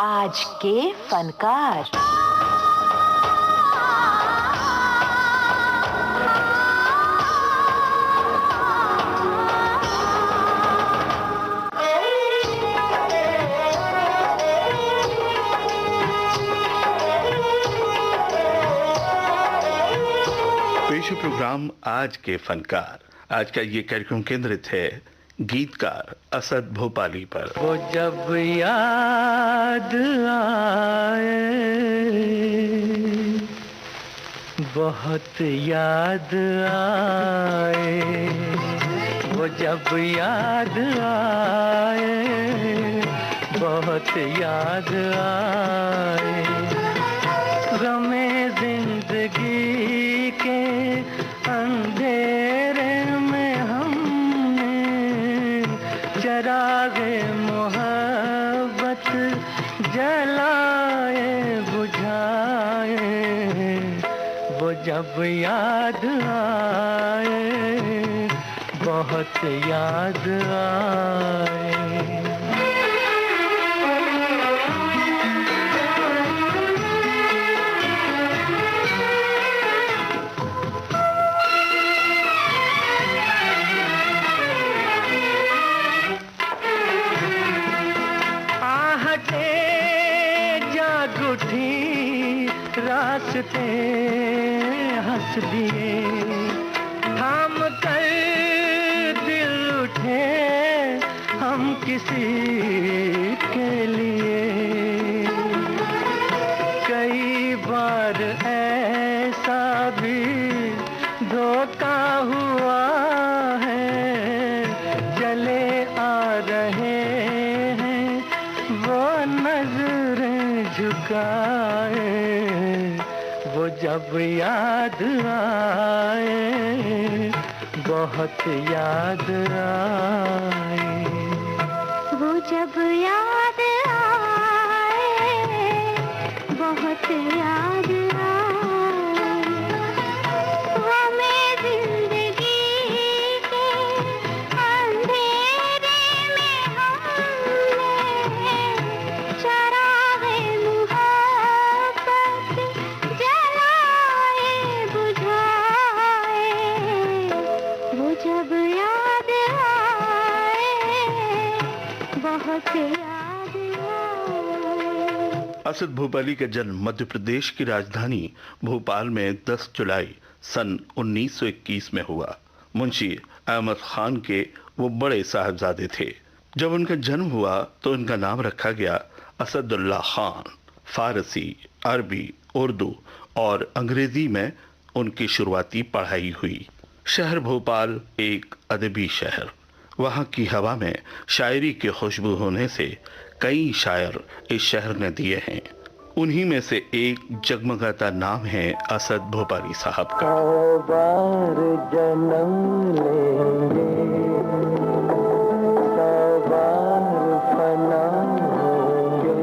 आज के फनकार। पेश प्रोग्राम आज के फनकार। आज का ये कार्यक्रम केंद्रित है गीतकार असद भोपाली पर। वो जब याद आए, बहुत याद आए, वो जब याद आए, बहुत याद आए, गमे जिंदगी के अंधेरे में हमने चरागे मोहब्बत जलाए बुझाए, वो जब याद आए, बहुत याद आए। रास्ते हंस दिए, थाम कर दिल उठे हम किसी के लिए। कई बार ऐसा भी धोखा हुआ है, चले आ रहे हैं वो नजरें झुकाए, वो जब याद आए, बहुत याद आए, वो जब याद आए, बहुत याद आए, वो मैं जिंदगी के अंधेरे में हमने चरागे मुहब्बत जलाए बुझाए, वो जब याद आए, बहुत याद आए। असद भोपाली का जन्म मध्य प्रदेश की राजधानी भोपाल में 10 जुलाई सन 1921 में हुआ। मुंशी अहमद खान के वो बड़े साहबजादे थे। जब उनका जन्म हुआ तो उनका नाम रखा गया असदुल्लाह खान। फारसी, अरबी, उर्दू और अंग्रेजी में उनकी शुरुआती पढ़ाई हुई। शहर भोपाल एक अदबी शहर। वहाँ की हवा में शायरी की खुशबू होने से कई शायर इस शहर ने दिए हैं। उन्हीं में से एक जगमगाता नाम है असद भोपाली साहब का। बार जन्म लेंगे, बार फना होंगे,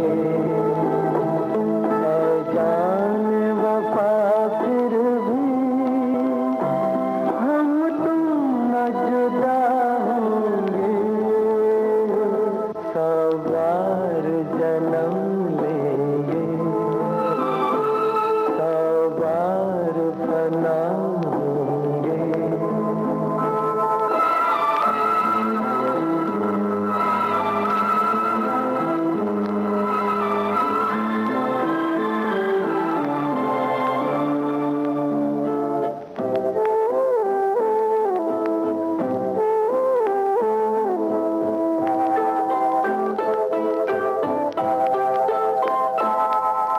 जान वफा फिर भी हम तुम न जुदा होंगे, बार जन्म लेंगे, बार फना होंगे।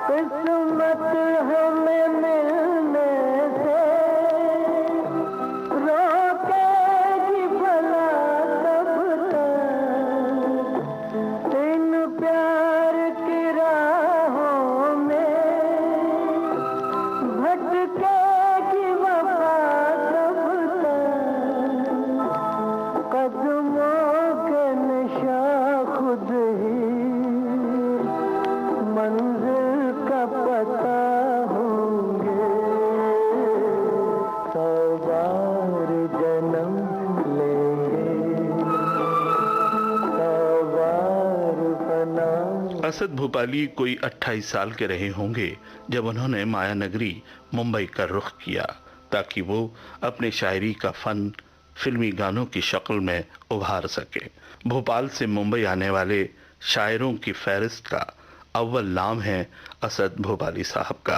किस्मत हमें मिलने से रोकेगी भला कब तक, इन प्यार की राहों में भटकेगी वफा कब तक, कदमों के निशा खुद ही मंजिल का पता होंगे, बार जन्म लेंगे, बार फना असद भोपाली कोई 28 साल के रहे होंगे जब उन्होंने माया नगरी मुंबई का रुख किया ताकि वो अपने शायरी का फन फिल्मी गानों की शक्ल में उभार सके। भोपाल से मुंबई आने वाले शायरों की फहरिस्त का अव्वल नाम है असद भोपाली साहब का।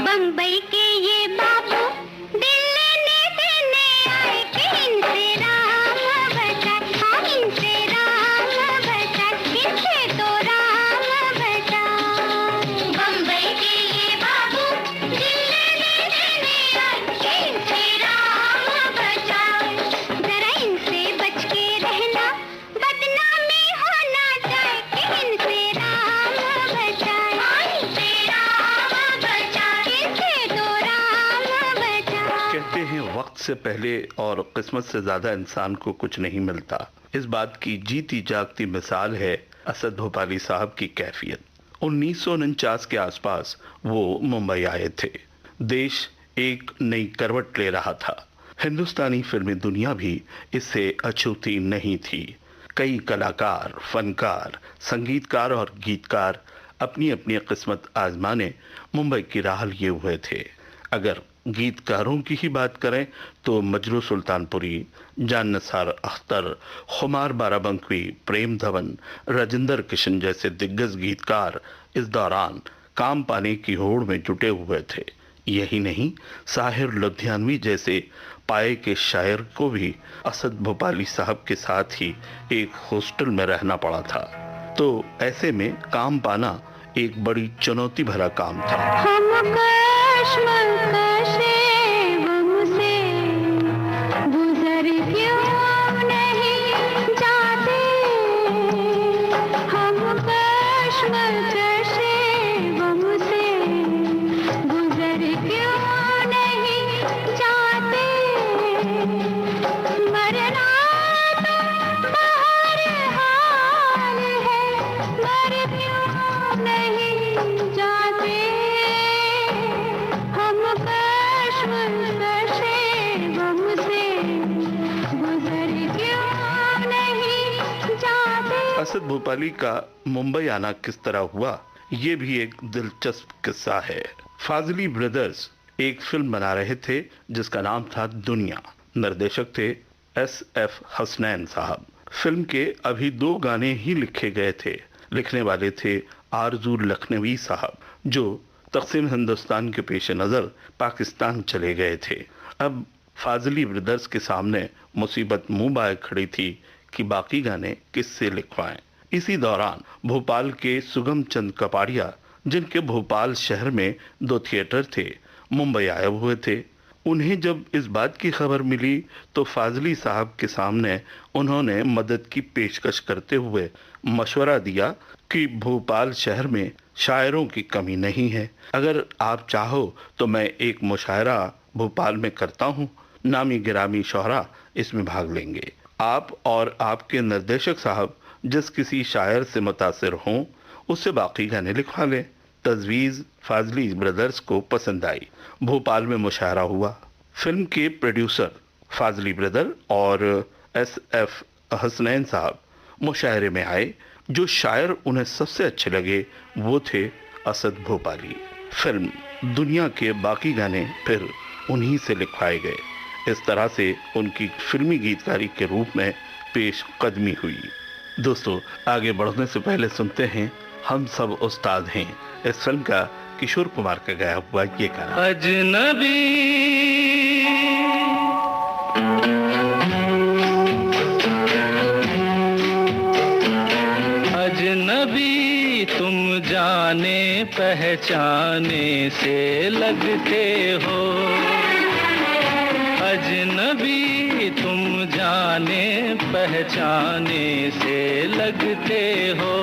बम्बई के ये बाबू दिल लेने देने आए कि इनसे राम बचा, हाँ इनसे राम बचा, इनसे तो राम बचा। बम्बई के ये बाबू दिल लेने देने आए कि इनसे राम बचा, जरा इनसे बच के रहना, बदनामी हो ना जाए कि इनसे राम बचा, इनसे राम बचा, इनसे तो राम बचा। कहते हैं वक्त से पहले और किस्मत से ज्यादा इंसान को कुछ नहीं मिलता। इस बात की जीती जागती मिसाल है असद भोपाली साहब की कैफियत। 1949 के आसपास वो मुंबई आए थे। देश एक नई करवट ले रहा था। हिंदुस्तानी फिल्मी दुनिया भी इससे अछूती नहीं थी। कई कलाकार, फनकार, संगीतकार और गीतकार अपनी अपनी किस्मत आजमाने मुंबई की राह लिए हुए थे। अगर गीतकारों की ही बात करें तो मजरू सुल्तानपुरी, जान निसार अख्तर, खुमार बाराबंकी, प्रेम धवन, राजेंद्र किशन जैसे दिग्गज गीतकार इस दौरान काम पाने की होड़ में जुटे हुए थे। यही नहीं, साहिर लुधियानवी जैसे पाए के शायर को भी असद भोपाली साहब के साथ ही एक हॉस्टल में रहना पड़ा था। तो ऐसे में काम पाना एक बड़ी चुनौती भरा काम था। हम कश्मकश हमसे गुजर क्यों नहीं जाते, हम कश्मकश हमसे गुजर क्यों नहीं जाते, मरना तो बहरहाल है, मर क्यों नहीं जाते, हम कश्मकश हमसे गुजर क्यों नहीं जाते। असद भोपाली का मुंबई आना किस तरह हुआ, ये भी एक दिलचस्प किस्सा है। फाजली ब्रदर्स एक फिल्म बना रहे थे जिसका नाम था दुनिया। निर्देशक थे SF हसनैन साहब। फिल्म के अभी 2 गाने ही लिखे गए थे। लिखने वाले थे आरजू लखनवी साहब, जो तकसीम हिंदुस्तान के पेश नज़र पाकिस्तान चले गए थे। अब फाजली ब्रदर्स के सामने मुसीबत मुंह बाए खड़ी थी कि बाकी गाने किससे लिखवाएं। इसी दौरान भोपाल के सुगम चंद कपाड़िया, जिनके भोपाल शहर में 2 थिएटर थे, मुंबई आए हुए थे। उन्हें जब इस बात की खबर मिली तो फाजली साहब के सामने उन्होंने मदद की पेशकश करते हुए मशवरा दिया कि भोपाल शहर में शायरों की कमी नहीं है। अगर आप चाहो तो मैं एक मुशायरा भोपाल में करता हूँ, नामी गिरामी शोहरा इसमें भाग लेंगे। आप और आपके निर्देशक साहब जिस किसी शायर से मुतासिर हों उससे बाकी गाने लिखवा लें। तजवीज़ फाजली ब्रदर्स को पसंद आई। भोपाल में मुशायरा हुआ। फिल्म के प्रोड्यूसर फाजली ब्रदर और SF हसनैन साहब मुशायरे में आए। जो शायर उन्हें सबसे अच्छे लगे वो थे असद भोपाली। फिल्म दुनिया के बाकी गाने फिर उन्हीं से लिखवाए गए। इस तरह से उनकी फिल्मी गीतकारी के रूप में पेश कदमी हुई। दोस्तों, आगे बढ़ने से पहले सुनते हैं हम सब उस्ताद हैं, इस फिल्म का किशोर कुमार का गाया हुआ ये गाना। अजनबी अजनबी तुम जाने पहचाने से लगते हो, अजनबी तुम जाने पहचाने से लगते हो।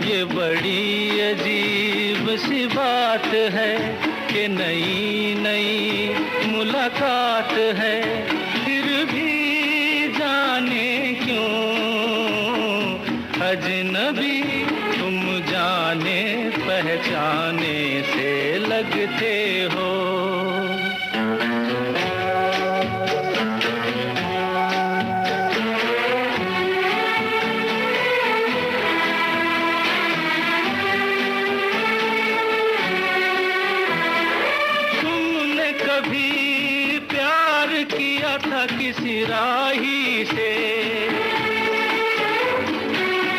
ये बड़ी अजीब सी बात है कि नई नई मुलाकात है, फिर भी जाने क्यों अजनबी तुम जाने पहचाने से लगते हो। किसी राही से।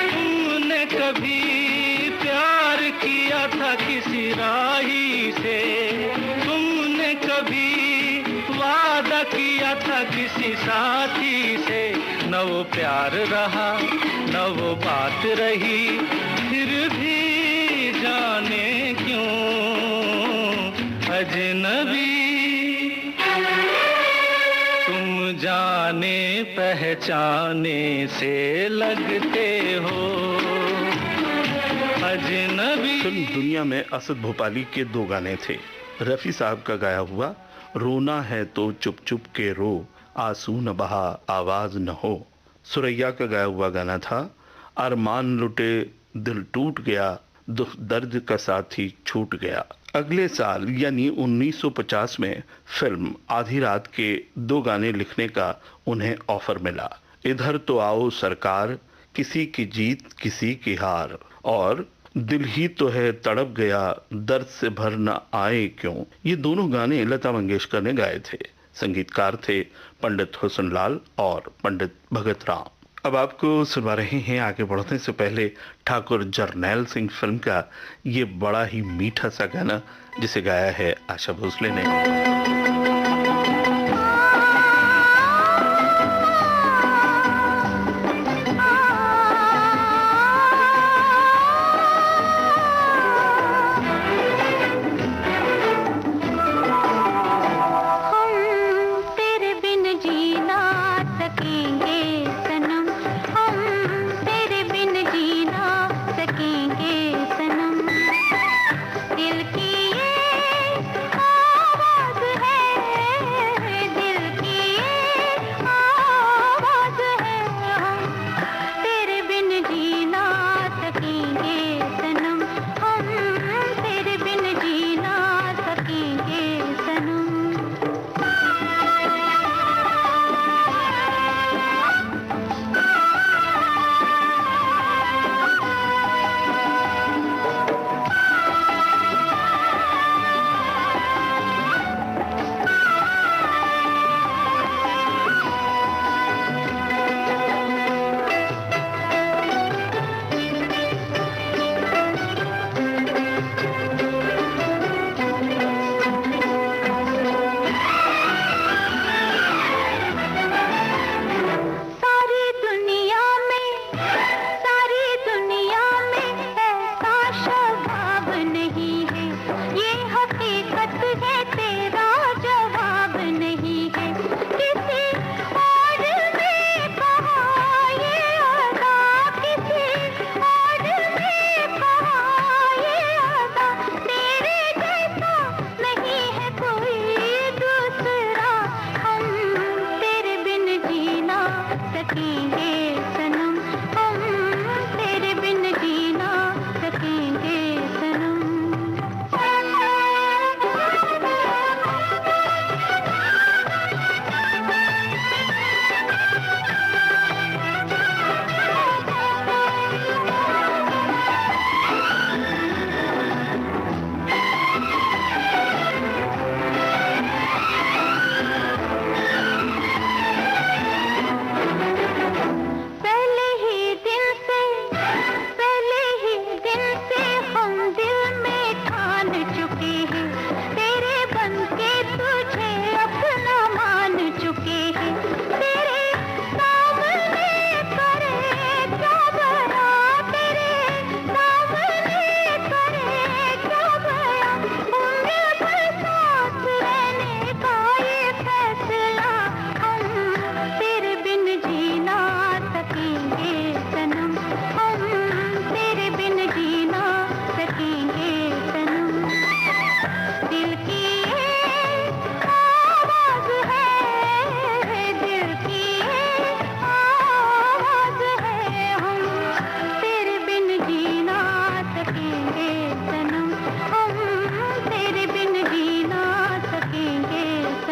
तुमने कभी प्यार किया था किसी राही से, तुमने कभी वादा किया था किसी साथी से। न वो प्यार रहा न वो बात रही, फिर भी जाने क्यों अजनबी तुम जाने पहचाने से लगते हो अजनबी। फिल्म दुनिया में असद भोपाली के 2 गाने थे। रफी साहब का गाया हुआ रोना है तो चुप चुप के रो, आंसू न बहा आवाज न हो। सुरैया का गाया हुआ गाना था अरमान लुटे दिल टूट गया, दुख दर्द का साथी छूट गया। अगले साल यानी 1950 में फिल्म आधी रात के 2 गाने लिखने का उन्हें ऑफर मिला। इधर तो आओ सरकार, किसी की जीत किसी की हार, और दिल ही तो है तड़प गया, दर्द से भर न आए क्यों। ये दोनों गाने लता मंगेशकर ने गाए थे। संगीतकार थे पंडित हुसन लाल और पंडित भगत राम। अब आपको सुनवा रहे हैं, आगे बढ़ने से पहले, ठाकुर जरनैल सिंह फिल्म का ये बड़ा ही मीठा सा गाना, जिसे गाया है आशा भोसले ने।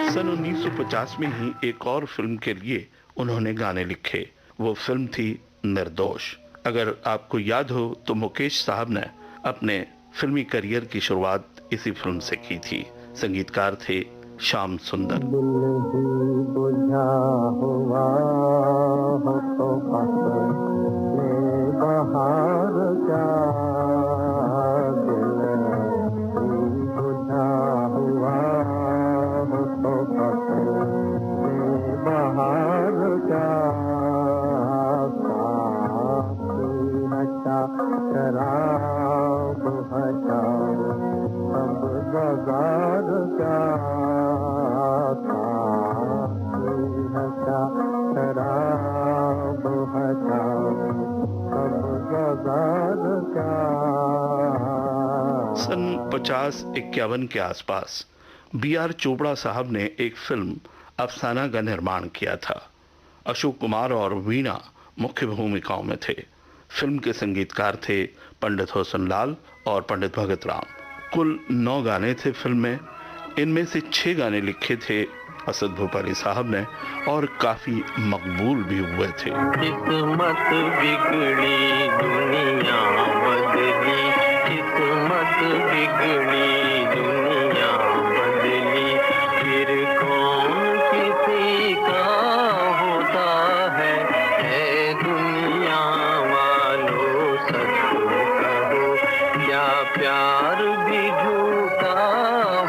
सन 1950 में ही एक और फिल्म के लिए उन्होंने गाने लिखे। वो फिल्म थी निर्दोष। अगर आपको याद हो तो मुकेश साहब ने अपने फिल्मी करियर की शुरुआत इसी फिल्म से की थी। संगीतकार थे श्याम सुंदर। दिल ही बुझा हुआ हो तो फसले बहार का, दिल ही बुझा हुआ हो तो फसले बहार का, साथी हटा शराब हटाओ सब बाजार का, शराब हटाओ सब बाजार का। सन 50-51 के आसपास B.R. चोपड़ा साहब ने एक फिल्म अफसाना का निर्माण किया था। अशोक कुमार और वीणा मुख्य भूमिकाओं में थे। फिल्म के संगीतकार थे पंडित होसन लाल और पंडित भगत राम। कुल 9 गाने थे फिल्म में। इनमें से 6 गाने लिखे थे असद भोपाली साहब ने और काफी मकबूल भी हुए थे। किस्मत बिगड़ी दुनिया बदली, किस्मत बिगड़ी दुनिया बदली, फिर कौन किसी का होता है दुनिया वालों सच कहो, क्या प्यार भी झूठा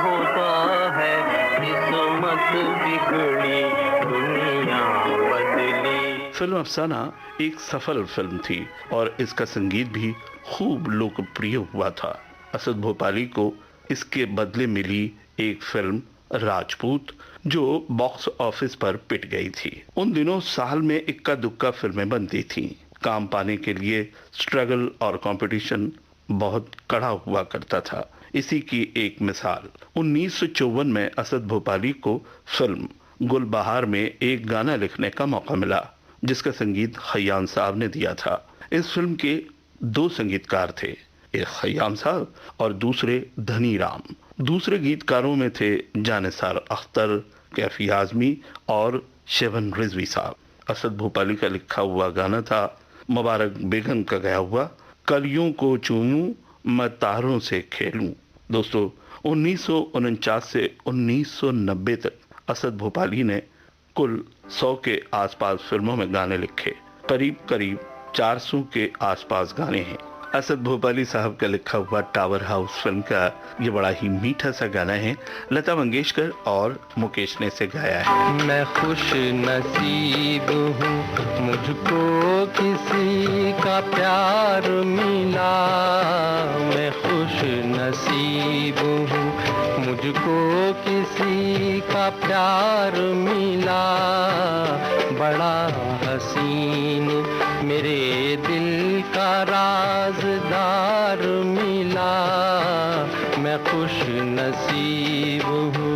होता है, किस्मत बिगड़ी दुनिया बदली। फिल्म अफसाना एक सफल फिल्म थी और इसका संगीत भी खूब लोकप्रिय हुआ था। असद भोपाली को इसके बदले मिली एक फिल्म राजपूत, जो बॉक्स ऑफिस पर पिट गई थी। उन दिनों साल में इक्का दुक्का फिल्में बनती थीं। काम पाने के लिए स्ट्रगल और कंपटीशन बहुत कड़ा हुआ करता था। इसी की एक मिसाल 1954 में असद भोपाली को फिल्म गुलबहार में एक गाना लिखने का मौका मिला, जिसका संगीत खयाम साहब ने दिया था। इस फिल्म के 2 संगीतकार थे, एक खयाम साहब और दूसरे धनी राम। दूसरे गीतकारों में थे जानिसार अख्तर, कैफी आजमी और शेबन रिजवी साहब। असद भोपाली का लिखा हुआ गाना था मुबारक बेगम का गाया हुआ कलियों को चूमूं मैं तारों से खेलूं। दोस्तों, 1949 से 1990 तक असद भोपाली ने कुल 100 के आसपास फिल्मों में गाने लिखे। करीब 400 के आसपास गाने हैं। असद भोपाली साहब का लिखा हुआ टावर हाउस फिल्म का ये बड़ा ही मीठा सा गाना है। लता मंगेशकर और मुकेश ने इसे गाया है। मैं खुश नसीब हूँ, मुझको किसी का प्यार मिला, मैं खुश नसीब हूँ, मुझको किसी का प्यार मिला, बड़ा हसीन मेरे दिल का राज़दार मिला, मैं खुश नसीब हूँ।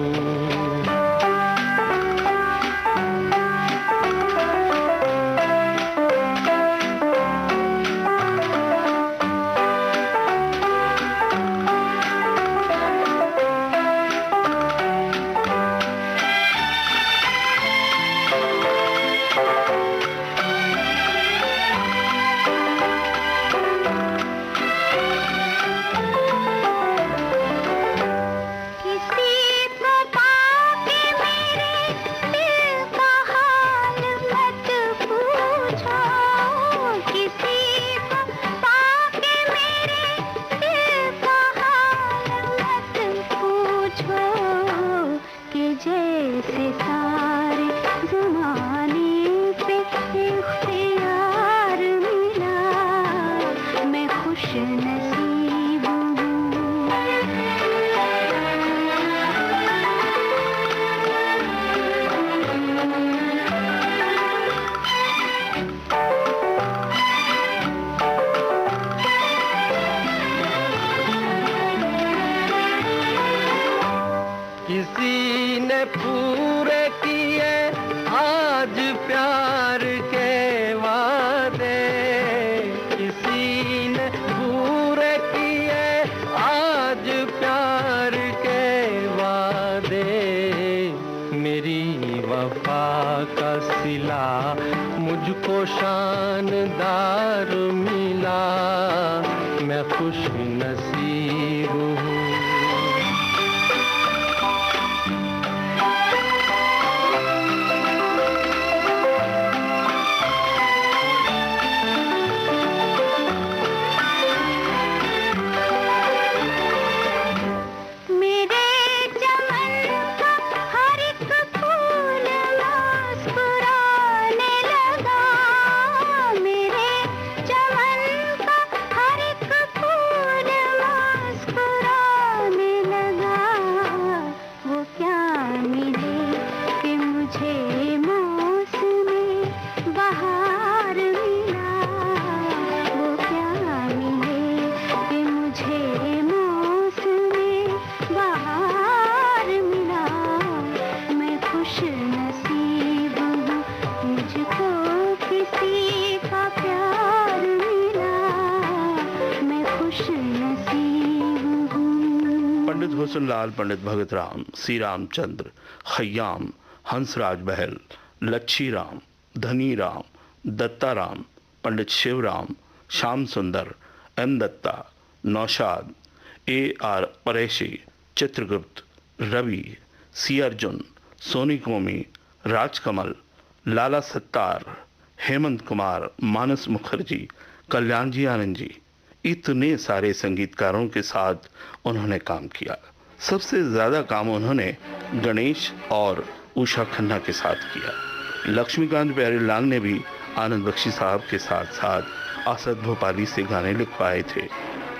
किसी ने पूरे किए आज प्यार के वादे, किसी ने पूरे किए आज प्यार के वादे, मेरी वफा का सिला मुझको शानदार मिला, मैं खुश नसीब हूँ। पंडित हुसनलाल, पंडित भगत राम, सी रामचंद्र, खयाम, हंसराज बहल, लच्छी राम, धनी राम, दत्ता राम, पंडित शिवराम, श्याम सुंदर, एम दत्ता, नौशाद, AR परेशी, चित्रगुप्त, रवि, सी अर्जुन, सोनी कोमी, राजकमल, लाला सत्तार, हेमंत कुमार, मानस मुखर्जी, कल्याण जी आनंद जी, इतने सारे संगीतकारों के साथ उन्होंने काम किया। सबसे ज्यादा काम उन्होंने गणेश और उषा खन्ना के साथ किया। लक्ष्मीकांत प्यारेलाल ने भी आनंद बख्शी साहब के साथ साथ असद भोपाली से गाने लिखवाए थे।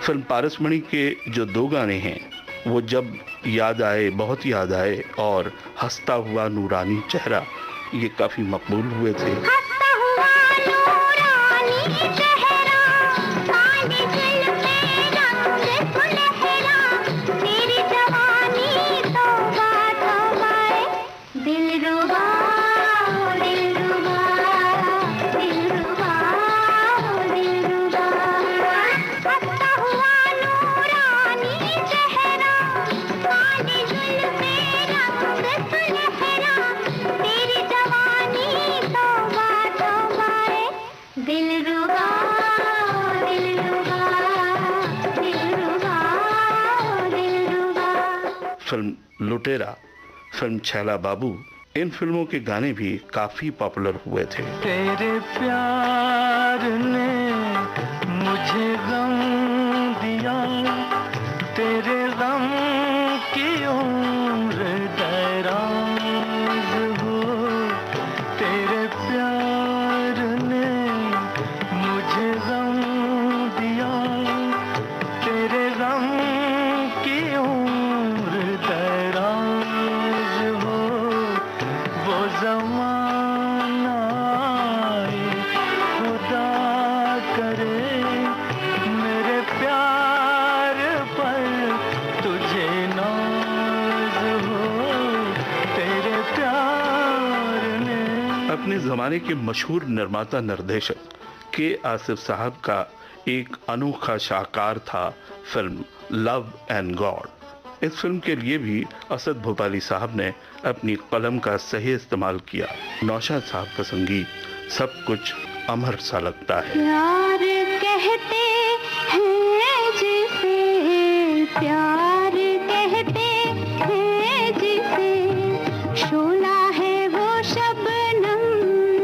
फिल्म पारसमणि के जो 2 गाने हैं, वो जब याद आए, बहुत याद आए, और हंसता हुआ नूरानी चेहरा, ये काफी मकबूल हुए थे। हंसता हुआ नूरानी चेहरा, काली जुल्फे रंग सुनहरा, तेरी जवानी तो बात हमारे दिलरुबा, दिलरुबा, दिलरुबा, दिलरुबा। हंसता हुआ नूरानी चेहरा, काली जुल्फे रंग सुनहरा, तेरी जवानी तो बात हमारे दिलरुबा, दिलरुबा, दिलरुबा, दिलरुबा। फिल्म लुटेरा, फिल्म छैला बाबू, इन फिल्मों के गाने भी काफी पॉपुलर हुए थे। तेरे प्यार ने मुझे गम दिया, तेरे गम की उम्र दराज हो, तेरे प्यार ने मुझे गम दिया, तेरे गम की उम्र दराज हो, वो ज़माना आए, खुदा करे मेरे प्यार पर तुझे नाज हो, तेरे प्यार ने। अपने जमाने के मशहूर निर्माता निर्देशक K. आसिफ साहब का एक अनोखा शाहकार था फिल्म लव एंड गॉड। इस फिल्म के लिए भी असद भोपाली साहब ने अपनी कलम का सही इस्तेमाल किया। नौशाद साहब का संगीत सब कुछ अमर सा लगता है। प्यार कहते हैं जिसे, प्यार कहते हैं जिसे, शोला है वो शबनम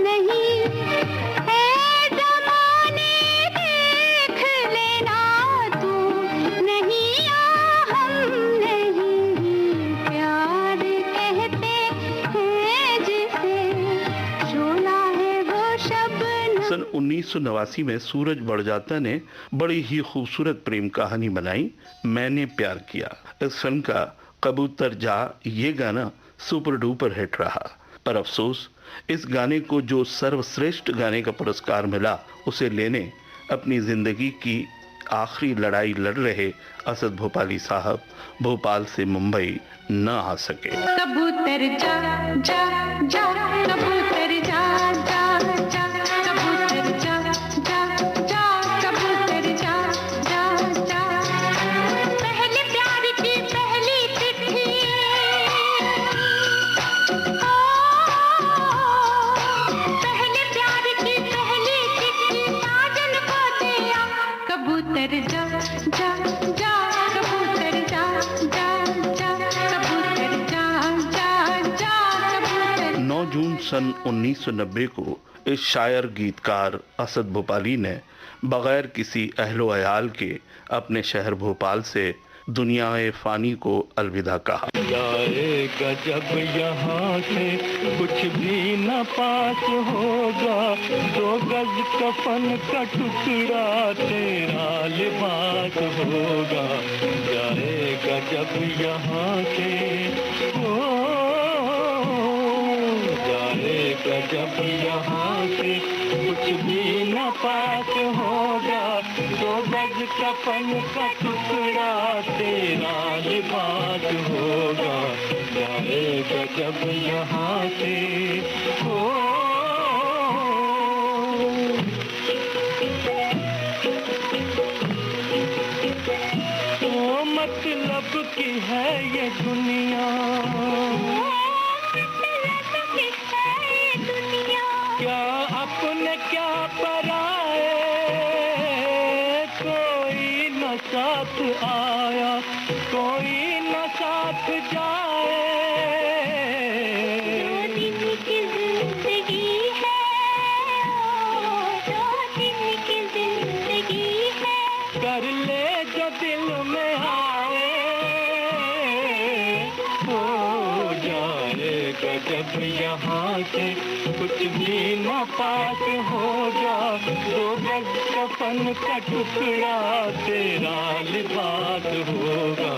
नहीं, ऐ ज़माने देख लेना तू, नहीं या हम नहीं। प्यार कहते हैं जिसे, शोला है वो शबनम। सन 1989 में सूरज बड़जात्या ने बड़ी ही खूबसूरत प्रेम कहानी बनाई, मैंने प्यार किया। इस फिल्म का कबूतर जा ये गाना सुपर डुपर हिट रहा, पर अफसोस इस गाने को जो सर्वश्रेष्ठ गाने का पुरस्कार मिला, उसे लेने अपनी जिंदगी की आखिरी लड़ाई लड़ रहे असद भोपाली साहब भोपाल से मुंबई न आ सके। कबूतर जा जा जा, कबूतर जा जा जा, कबूतर जा जा जा, कबूतर जा जा जा। पहले प्यार की पहली चिट्ठी, पहले प्यार की पहली चिट्ठी साजन को दिया। कबूतर जा जा जा, कबूतर जा जा जा, कबूतर जा जा जा, कबूतर। 9 जून सन 1990 को इस शायर गीतकार असद भोपाली ने बगैर किसी अहलो अयाल के अपने शहर भोपाल से दुनियाए फानी को अलविदा कहा। जाएगा जब यहाँ से कुछ भी न पास होगा, 2 गज कफन का टुकड़ा तेरा लिबास होगा। जाएगा जब यहाँ से, जाएगा जब यहाँ से कुछ भी न पास होगा, 2 गज कफन का टुकड़ा तेरा लिबास होगा। जाएगा जब यहाँ से, ओ मतलब की है ये दुनिया, क्या अपने क्या पराए, कोई न साथ आया कोई न साथ जाए। दो दिन की जिंदगी है, दो दिन की जिंदगी है, कर ले जो दिल में आए, हो जाएगा जब यहाँ से कुछ भी न पास होगा, दो गज कफन का टुकड़ा तेरा लिबास होगा,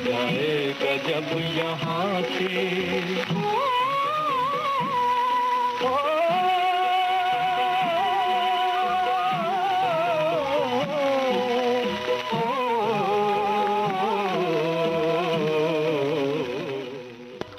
जाएगा जब यहाँ से।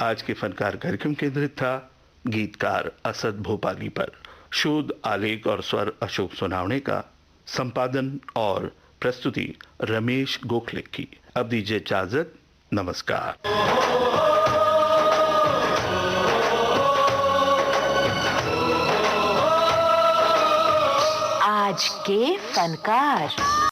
आज के फनकार कार्यक्रम केंद्रित था गीतकार असद भोपाली पर। शोध, आलेख और स्वर अशोक सोनावणे का, संपादन और प्रस्तुति रमेश गोखले की। अब दीजिए इजाजत, नमस्कार। आज के फनकार।